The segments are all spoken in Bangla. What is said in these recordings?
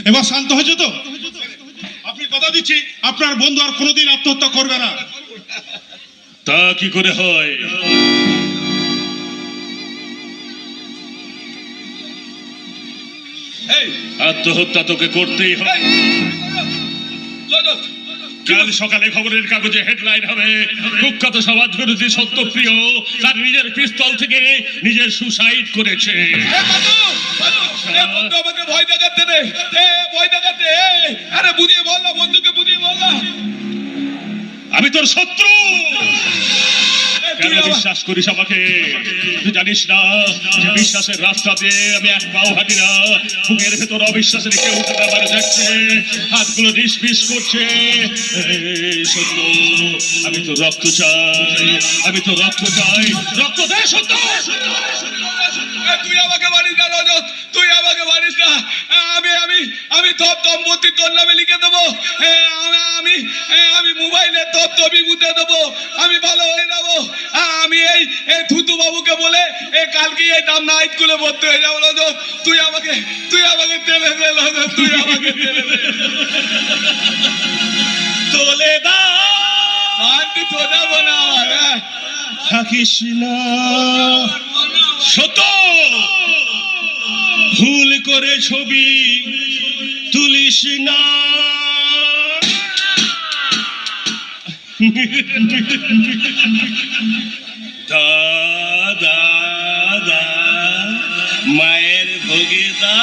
এবার শান্ত হয়েছে তো? আপনি কথা দিচ্ছি আপনার বন্ধু আর কোনোদিন আত্মহত্যা করবে না। তা কি করে হয়? আত্মহত্যা তোকে করতেই হবে। কাল সকালে খবরের কাগজে হেডলাইন হবে, কুখ্যাত সমাজ বিরোধী সত্যপ্রিয় তার নিজের পিস্তল থেকে নিজের সুসাইড করেছে। আমাকে ভয় দেখাতে রে, ভয় দেখাতে। আরে বুঝিয়ে বল না, বন্ধুকে বুঝিয়ে বল না। আমি তোর শত্রু। কেন বিশ্বাস করিস আমাকে? তুই জানিস না যে বিশ্বাসের রাস্তা দিয়ে আমি এক পাও হাঁটি না। বুকের ভেতর অবিশ্বাসের কেউ উঠে আমার যাচ্ছে, হাতগুলো নিষ্পিস করছে। সত্য, আমি তো রক্ত চাই, আমি তো রক্ত চাই, রক্ত দে সত্য। তুই আমাকে মারিস না রজত, তুই আমাকে মারিস না। আমি আমি আমি থপ দম্পতি তোর নামে লিখে দেবো। আমি আমি মোবাইলে থপ ছবি মুতে দেবো। আমি ভালো হয়ে যাবো। আমি এই থুতু বাবুকে বলে কালকে এই দাম নাইট স্কুলে ভর্তি হয়ে যাবো। রজত তুই আমাকে তেলে দে। রজত তুই আমাকে তেলে দে। তোলে দা মানতে তো যাবো না আমার। থাকিস না সত্য, ভুল করে ছবি তুলিস না। দাদা মায়ের ভোগে দা।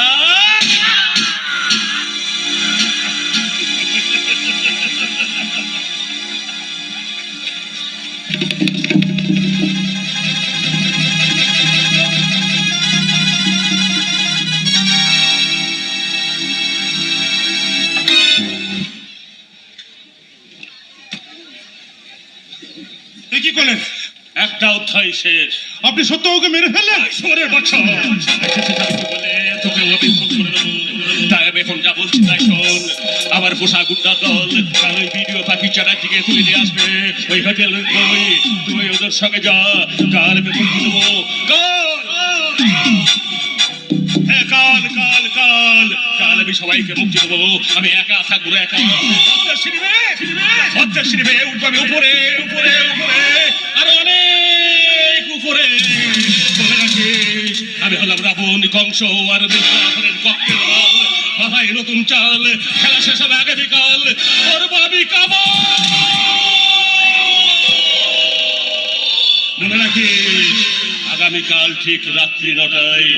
কি করলেন? একটা অধ্যায় শেষ। আপনি সত্যকে মেরে ফেললেন? শোনের বাচ্চা বলে তোকে আমি ফোন করে দেবো। তাই আমি এখন যা বলছি তাই শোন। আমার পোষা গুন্ডা দল কাল ওই ভিডিও পাখি চ্যাটার্জিকে তুলে নিয়ে আসবে ওই হোটেল। তুই ওদের সঙ্গে যা, কাল আমি মুক্তি দেবো। কাল কাল কাল কাল আমি সবাইকে মুক্তি দেবো। আমি একা থাকবো, একা। উঠবো আমি উপরে উপরে উপরে, আরো অনেক উপরে। বলে রাখিস আমি হলাম রাবণ, কংস আর বিশ্বনাথের কক্ষের দল। মাথায় নতুন চাল, খেলা শেষ হবে আগামীকাল। করবো আমি কামাল। মনে রাখিস আগামীকাল ঠিক রাত্রি 9টায়